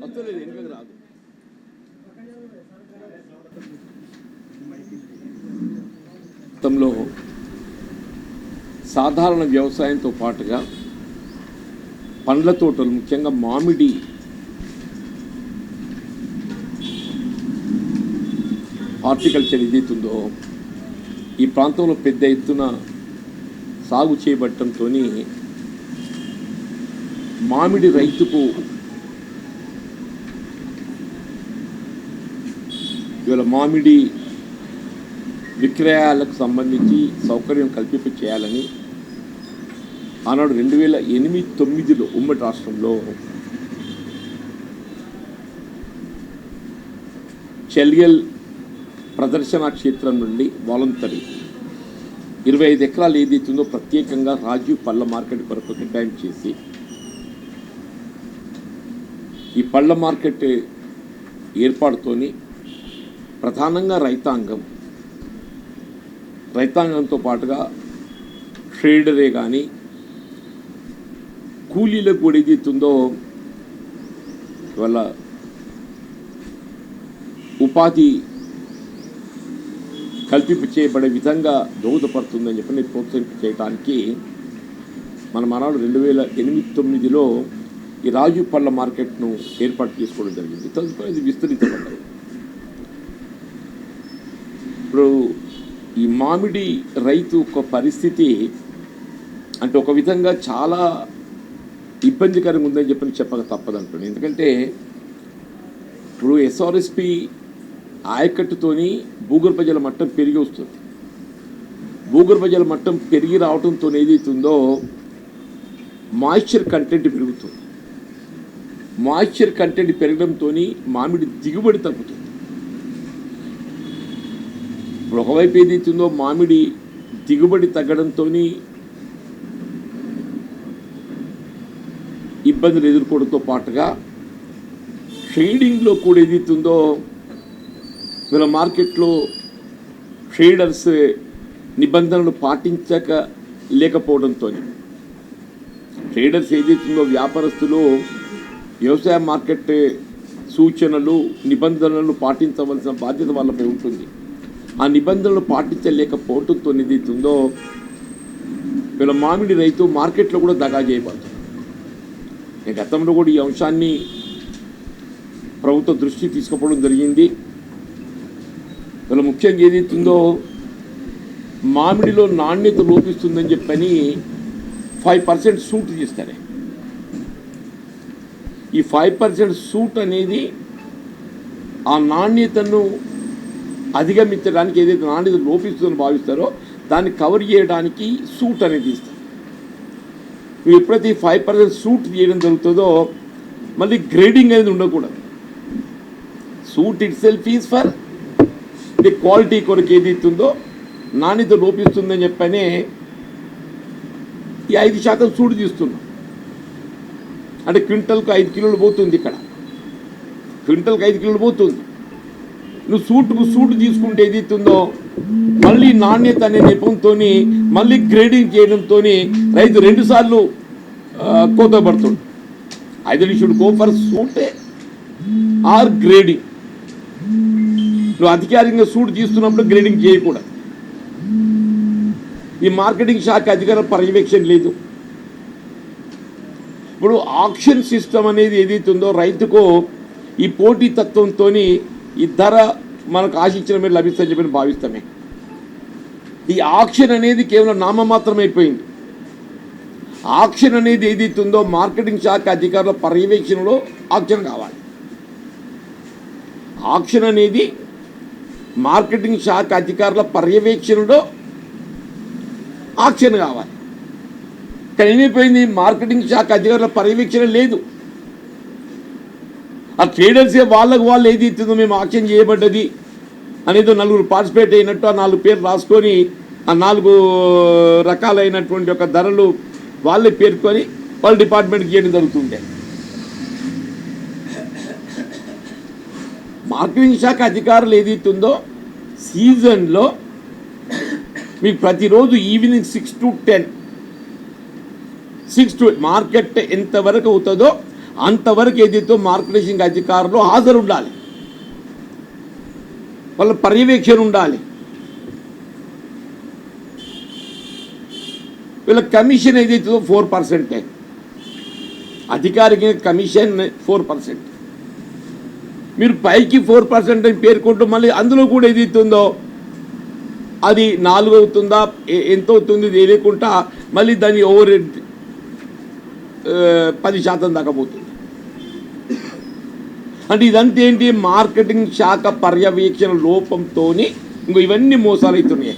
వస్తలేదు వెనుకకు రాదు. గతంలో సాధారణ వ్యవసాయంతో పాటుగా పండ్ల తోటలు, ముఖ్యంగా మామిడి హార్టికల్చర్ ఏదైతుందో ఈ ప్రాంతంలో పెద్ద ఎత్తున సాగు చేయబడటంతో మామిడి రైతుకు ఇవాళ మామిడి విక్రయాలకు సంబంధించి సౌకర్యం కల్పింప చేయాలని ఆనాడు 2008-09లో ఉమ్మడి రాష్ట్రంలో చెల్గల్ ప్రదర్శన క్షేత్రం నుండి వాలంటరీ 25 ఎకరాలు ఏదైతుందో ప్రత్యేకంగా రాజీవ్ పళ్ళ మార్కెట్ కొరకు కేటాయింపు చేసి ఈ పళ్ళ మార్కెట్ ఏర్పాటుతోని ప్రధానంగా రైతాంగంతో పాటుగా ట్రేడరే కానీ కూలీలకు కూడా ఏదైతుందో ఇవాళ ఉపాధి కల్పింపు చేయబడే విధంగా దోహదపడుతుందని చెప్పి ప్రోత్సహింపు చేయడానికి మనం ఆనాడు 2008-09లో ఈ రాజు పళ్ళ మార్కెట్ను ఏర్పాటు చేసుకోవడం జరిగింది. తదుపరి ఇది విస్తరించబడ్డాయి. ఇప్పుడు ఈ మామిడి రైతు ఒక పరిస్థితి అంటే ఒక విధంగా చాలా ఇబ్బందికరంగా ఉందని చెప్పక తప్పదంటున్నాను. ఎందుకంటే ఇప్పుడు ఎస్ఆర్ఎస్పి ఆయకట్టుతోని భూగర్భ జల మట్టం పెరిగి వస్తుంది. భూగర్భ జల మట్టం పెరిగి రావడంతో ఏదైతుందో మాయిశ్చర్ కంటెంట్ పెరుగుతుంది. మాయిశ్చర్ కంటెంట్ పెరగడంతో మామిడి దిగుబడి తగ్గుతుంది. ఇప్పుడు ఒకవైపు ఏదైతుందో మామిడి దిగుబడి తగ్గడంతో ఇబ్బందులు ఎదుర్కోవడంతో పాటుగా ట్రేడింగ్లో కూడా ఏదైతుందో వీళ్ళ మార్కెట్లో ట్రేడర్స్ నిబంధనలు పాటించక లేకపోవడంతో ట్రేడర్స్ ఏదైతుందో వ్యాపారస్తులు వ్యవసాయ మార్కెట్ సూచనలు నిబంధనలను పాటించవలసిన బాధ్యత వాళ్ళపై ఉంటుంది. ఆ నిబంధనలు పాటించలేకపోవడంతో ఏదైతుందో వీళ్ళ మామిడి రైతు మార్కెట్లో కూడా దగా చేయబడుతుంది. నేను గతంలో కూడా ఈ అంశాన్ని ప్రభుత్వ దృష్టికి తీసుకుపోవడం జరిగింది. వీళ్ళ ముఖ్యంగా ఏదైతుందో మామిడిలో నాణ్యత లోపిస్తుందని చెప్పని 5% సూట్ తీస్తారే. ఈ 5% సూట్ అనేది ఆ నాణ్యతను అధిగమించడానికి ఏదైతే నాణ్యత లోపిస్తుందని భావిస్తారో దాన్ని కవర్ చేయడానికి సూట్ అనేది ఇస్తారు. నువ్వు ఎప్పుడైతే 5% సూట్ చేయడం జరుగుతుందో మళ్ళీ గ్రేడింగ్ అనేది ఉండకూడదు. Suit it self is for the quality కొరకు ఏదైతుందో నాణ్యత లోపిస్తుందని చెప్పనే ఈ 5% సూట్ తీస్తున్నాం. అంటే క్వింటల్కు 5 కిలోలు పోతుంది. ఇక్కడ క్వింటల్కి 5 కిలోలు పోతుంది. నువ్వు సూట్ తీసుకుంటే ఏదైతుందో మళ్ళీ నాణ్యత అనే నెపంతో మళ్ళీ గ్రేడింగ్ చేయడంతో రైతు 2 సార్లు కోతపడుతుంది. Either should go for suit or grading. నువ్వు అధికారికంగా సూట్ తీస్తున్నప్పుడు గ్రేడింగ్ చేయకూడదు. ఈ మార్కెటింగ్ శాఖ అధికార పర్యవేక్షణ లేదు. ఇప్పుడు ఆక్షన్ సిస్టమ్ అనేది ఏదైతుందో రైతుకు ఈ పోటీ తత్వంతో ఈ ధర మనకు ఆశించిన మీద లభిస్తుందని చెప్పి భావిస్తామే. ఈ ఆక్షన్ అనేది కేవలం నామమాత్రం అయిపోయింది. ఆక్షన్ అనేది ఏదైతుందో మార్కెటింగ్ శాఖ అధికారుల పర్యవేక్షణలో ఆక్షన్ కావాలి. ఆక్షన్ అనేది మార్కెటింగ్ శాఖ అధికారుల పర్యవేక్షణలో ఆక్షన్ కావాలి. కానీ ఏమైపోయింది, మార్కెటింగ్ శాఖ అధికారుల పర్యవేక్షణ లేదు. ఆ ట్రేడర్సే వాళ్ళకు వాళ్ళు ఏదైతుందో మేము ఆక్షన్ చేయబడ్డది అనేది నలుగురు పార్టిసిపేట్ అయినట్టు ఆ 4 పేర్లు రాసుకొని ఆ 4 రకాలైనటువంటి ఒక ధరలు వాళ్ళే పేర్కొని వాళ్ళ డిపార్ట్మెంట్కి చేయడం జరుగుతుండే. మార్కెటింగ్ శాఖ అధికారులు ఏదైతుందో సీజన్లో మీకు ప్రతిరోజు ఈవినింగ్ 6 to 10 మార్కెట్ ఎంతవరకు అవుతుందో అంతవరకు ఏదైతే మార్కెటింగ్ అధికారులు హాజరు ఉండాలి, వాళ్ళ పర్యవేక్షణ ఉండాలి. వీళ్ళ కమిషన్ ఏదైతుందో 4%. అధికారిక కమిషన్ 4%. మీరు పైకి 4% అని పేర్కొంటూ మళ్ళీ అందులో కూడా ఏదైతుందో అది 4 అవుతుందా ఎంత అవుతుంది తెలియకుండా మళ్ళీ దాన్ని ఓవర్ 10% దాకా పోతుంది. అంటే ఇదంతా ఏంటి? మార్కెటింగ్ శాఖ పర్యవేక్షణ లోపంతో ఇవన్నీ మోసాలు అవుతున్నాయి.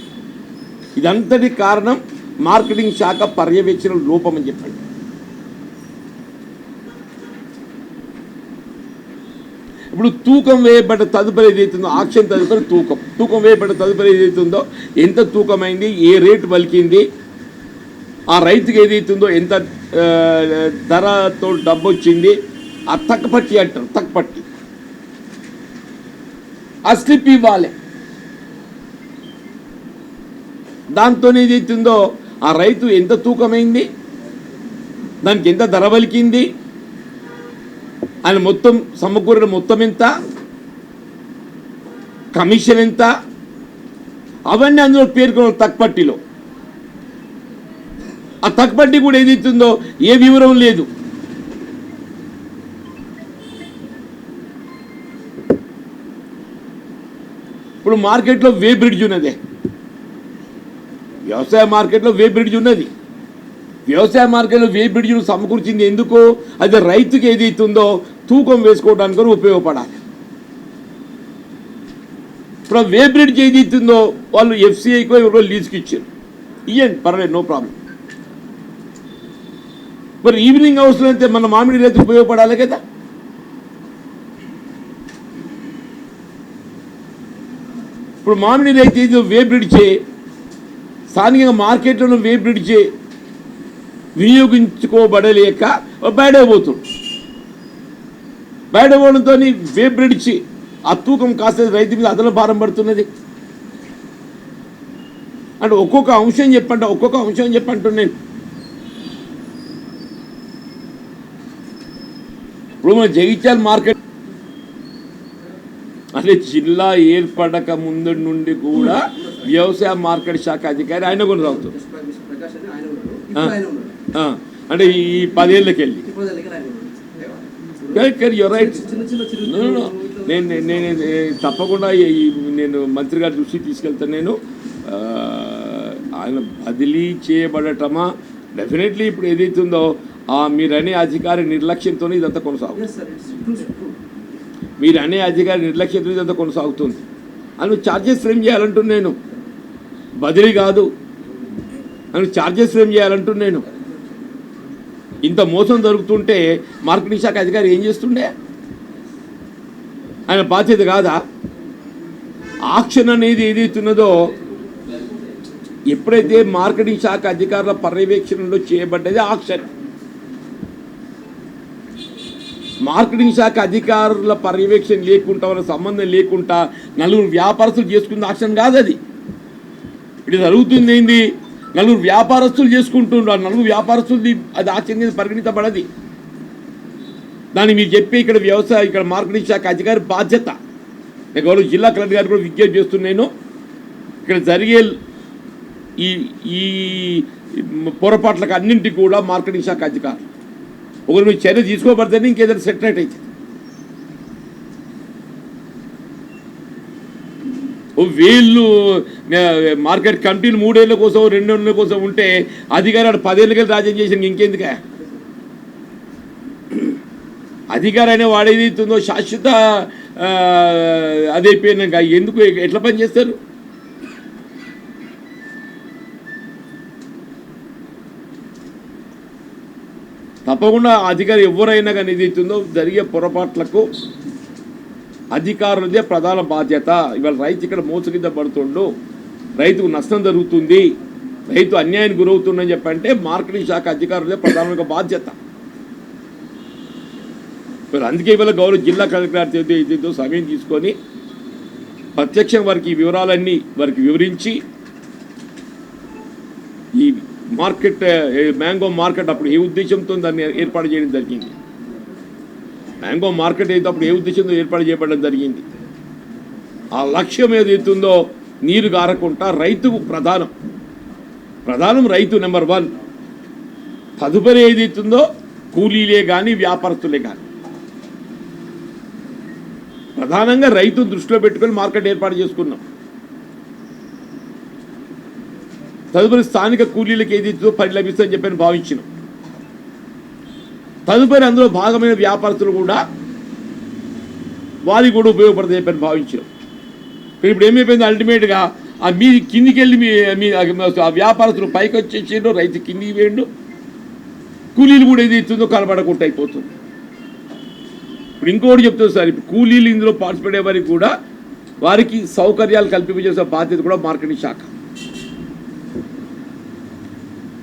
ఇదంతటి కారణం మార్కెటింగ్ శాఖ పర్యవేక్షణ లోపం అని చెప్పండి. ఇప్పుడు తూకం వేయబడ్డ తదుపరి ఏదైతుందో ఆక్షన్ తదుపరి తూకం వేయబడ్డ తదుపరి ఏదైతుందో ఎంత తూకమైంది, ఏ రేటు పలికింది, ఆ రైతుకి ఏదైతుందో ఎంత ధరతో డబ్బు వచ్చింది, ఆ తక్కపట్టి అంటారు. తక్కపట్టి ఆ స్లిప్ ఇవ్వాలి. దాంతో ఏదైతుందో ఆ రైతు ఎంత తూకమైంది, దానికి ఎంత ధర పలికింది, ఆయన మొత్తం సమకూరిన మొత్తం ఎంత, కమిషన్ ఎంత, అవన్నీ అందులో పేర్కొన్న తక్కుపట్టిలో. ఆ తక్కుపట్టి కూడా ఏదైతుందో ఏ వివరం లేదు. ఇప్పుడు మార్కెట్లో వే బ్రిడ్జ్ ఉన్నదే, వ్యవసాయ మార్కెట్లో వే బ్రిడ్జ్ ఉన్నది. వ్యవసాయ మార్కెట్లో వే బ్రిడ్జ్ను సమకూర్చింది ఎందుకు? అది రైతుకి ఏదైతుందో తూకం వేసుకోవడానికి ఉపయోగపడాలి. ఇప్పుడు వే బ్రిడ్జ్ ఏదైతుందో వాళ్ళు FCIకో ఎవరో లీజుకి ఇచ్చారు, ఇవ్వండి పర్వాలేదు, నో ప్రాబ్లం. మరి ఈవినింగ్ అవర్స్లో అయితే మన మామిడి రైతు ఉపయోగపడాలి కదా. ఇప్పుడు మామిడి రైతు ఏదో వే బ్రిడ్జే స్థానికంగా మార్కెట్లో వే బ్రిడ్జే వినియోగించుకోబడలేక బయటపోతాడు. బయటపోవడంతో వే బ్రిడ్జ్ ఆ తూకం కాస్త రైతు మీద అదన భారం పడుతున్నది. అంటే ఒక్కొక్క అంశం చెప్పంటున్నాను. ఇప్పుడు మన జగిత్యాల మార్కెట్ అంటే జిల్లా ఏర్పడక ముందు నుండి కూడా వ్యవసాయ మార్కెట్ శాఖ అధికారి ఆయన కొనసాగుతారు. అంటే ఈ 10 ఏళ్ళకి వెళ్ళి రైట్. నేను తప్పకుండా నేను మంత్రి గారి దృష్టికి తీసుకెళ్తాను. నేను ఆయన బదిలీ చేయబడటమా డెఫినెట్లీ ఇప్పుడు ఏదైతుందో మీరు అనే అధికారి నిర్లక్ష్యంతో ఇదంతా కొనసాగుతుంది. అని ఛార్జెస్ ఫ్రేమ్ చేయాలంటున్నాను నేను, బదిలీ కాదు అని ఛార్జెస్ ఫ్రేమ్ చేయాలంటున్నాను నేను. ఇంత మోసం జరుగుతుంటే మార్కెటింగ్ శాఖ అధికారి ఏం చేస్తుండే? ఆయన బాధ్యత కాదా? ఆక్షన్ అనేది ఏదైతున్నదో ఎప్పుడైతే మార్కెటింగ్ శాఖ అధికారుల పర్యవేక్షణలో చేయబడ్డది ఆక్షన్, మార్కెటింగ్ శాఖ అధికారుల పర్యవేక్షణ లేకుండా వాళ్ళ సంబంధం లేకుండా నలుగురు వ్యాపారస్తులు చేసుకున్న ఆక్షన్ కాదు అది. ఇది జరుగుతుంది ఏంది? నలుగురు వ్యాపారస్తులు చేసుకుంటున్నారు. నలుగురు వ్యాపారస్తులది అది ఆక్షన్ కింద పరిగణించబడది. దాన్ని మీరు చెప్పి ఇక్కడ మార్కెటింగ్ శాఖ అధికారి బాధ్యత. నేను గౌరవ జిల్లా కలెక్టర్ గారు కూడా విజ్ఞప్తి చేస్తున్నాను. ఇక్కడ జరిగే ఈ పొరపాట్లకు అన్నింటికి కూడా మార్కెటింగ్ శాఖ అధికారులు ఒకరి మీద చర్య తీసుకోబడితేనే ఇంకేదైనా సెటిలైట్ అవుతుంది. వీళ్ళు మార్కెట్ కమిటీలు 3 ఏళ్ళ కోసం 2 ఏళ్ళ కోసం ఉంటే అధికారి 10 ఏళ్ళకి రాజ్యం చేసిన ఇంకెందుక? అధికారి అనే వాడేదైతుందో శాశ్వత అదైపోయినాక ఎందుకు ఎట్లా పని చేస్తారు? తప్పకుండా అధికారి ఎవరైనా కానీ ఏదైతుందో జరిగే పొరపాట్లకు అధికారులదే ప్రధాన బాధ్యత. ఇవాళ రైతు ఇక్కడ మోసగిద్ద పడుతుండు, రైతుకు నష్టం జరుగుతుంది, రైతు అన్యాయానికి గురవుతుందని చెప్పంటే మార్కెటింగ్ శాఖ అధికారులదే ప్రధానంగా బాధ్యత. అందుకే ఇవాళ గౌరవ జిల్లా కలెక్టర్ సమయం తీసుకొని ప్రత్యక్షంగా వారికి ఈ వివరాలన్నీ వారికి వివరించి ఈ మార్కెట్ మ్యాంగో మార్కెట్ అప్పుడు ఏ ఉద్దేశంతో దాన్ని ఏర్పాటు చేయడం జరిగింది, మ్యాంగో మార్కెట్ అయితే అప్పుడు ఏ ఉద్దేశంతో ఏర్పాటు చేయబడడం జరిగింది, ఆ లక్ష్యం ఏదైతుందో నీరు గారకుండా రైతుకు ప్రధానం రైతు నెంబర్ 1. తదుపరి ఏదైతుందో కూలీలే కానీ వ్యాపారస్తులే కానీ ప్రధానంగా రైతు దృష్టిలో పెట్టుకొని మార్కెట్ ఏర్పాటు చేసుకున్నాం. తదుపరి స్థానిక కూలీలకు ఏదైతుందో పని లభిస్తుందని చెప్పని భావించినాం. తదుపరి అందులో భాగమైన వ్యాపారస్తులు కూడా వారికి కూడా ఉపయోగపడుతుంది చెప్పని భావించినాం. ఇప్పుడు ఏమైపోయింది, అల్టిమేట్గా ఆ మీ కిందికి వెళ్ళి మీ ఆ వ్యాపారస్తులు పైకి వచ్చేసిండు, రైతు కిందికి వేయండు, కూలీలు కూడా ఏదైతుందో కనబడకుండా అయిపోతుంది. ఇప్పుడు ఇంకోటి చెప్తుంది సార్, ఇప్పుడు కూలీలు ఇందులో పార్టిసిపేట్ అయ్యే వారికి కూడా వారికి సౌకర్యాలు కల్పించేసే బాధ్యత కూడా మార్కెటింగ్ శాఖ.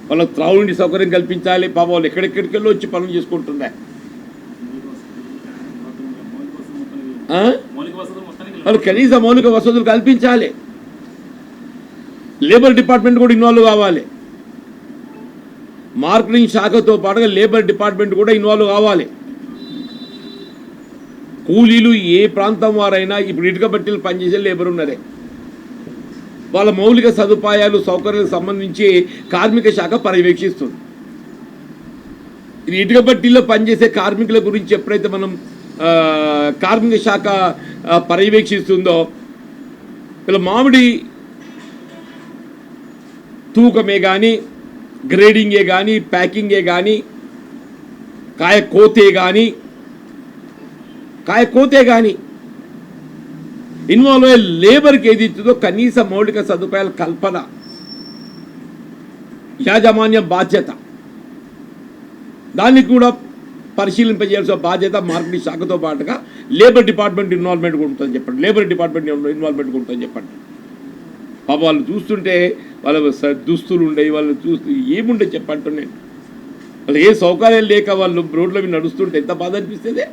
వాళ్ళకి త్రాగునీటి సౌకర్యం కల్పించాలి. పాప వాళ్ళు ఎక్కడెక్కడికెళ్ళి వచ్చి పనులు చేసుకుంటున్నాయి. వాళ్ళు కనీస మౌలిక వసతులు కల్పించాలి. లేబర్ డిపార్ట్మెంట్ కూడా ఇన్వాల్వ్ కావాలి. మార్కెటింగ్ శాఖతో పాటుగా లేబర్ డిపార్ట్మెంట్ కూడా ఇన్వాల్వ్ కావాలి. కూలీలు ఏ ప్రాంతం వారైనా ఇప్పుడు ఇటుక బట్టీలు పనిచేసే లేబర్ ఉన్నారే, వాళ్ళ మౌలిక సదుపాయాలు సౌకర్యాలకు సంబంధించి కార్మిక శాఖ పర్యవేక్షిస్తుంది. ఇది ఇటుక బట్టీల్లో పనిచేసే కార్మికుల గురించి ఎప్పుడైతే మనం కార్మిక శాఖ పర్యవేక్షిస్తుందో, ఇలా మామిడి తూకమే కానీ, గ్రేడింగే కానీ, ప్యాకింగే కానీ, కాయ కోతే కానీ ఇన్వాల్వ్ అయ్యే లేబర్కి ఏది ఇస్తుందో కనీస మౌలిక సదుపాయాల కల్పన యాజమాన్య బాధ్యత, దాన్ని కూడా పరిశీలింపజేయాల్సిన బాధ్యత మార్కెటింగ్ శాఖతో పాటుగా లేబర్ డిపార్ట్మెంట్ ఇన్వాల్వ్మెంట్ ఉంటుందని చెప్పండి. పాప వాళ్ళు చూస్తుంటే వాళ్ళ దుస్తులు ఉండేవి, వాళ్ళు చూస్తూ ఏముండే చెప్పంటున్నాను, వాళ్ళు ఏ సౌకర్యాలు లేక వాళ్ళు రోడ్ల మీద నడుస్తుంటే ఎంత బాధ అనిపిస్తుంది.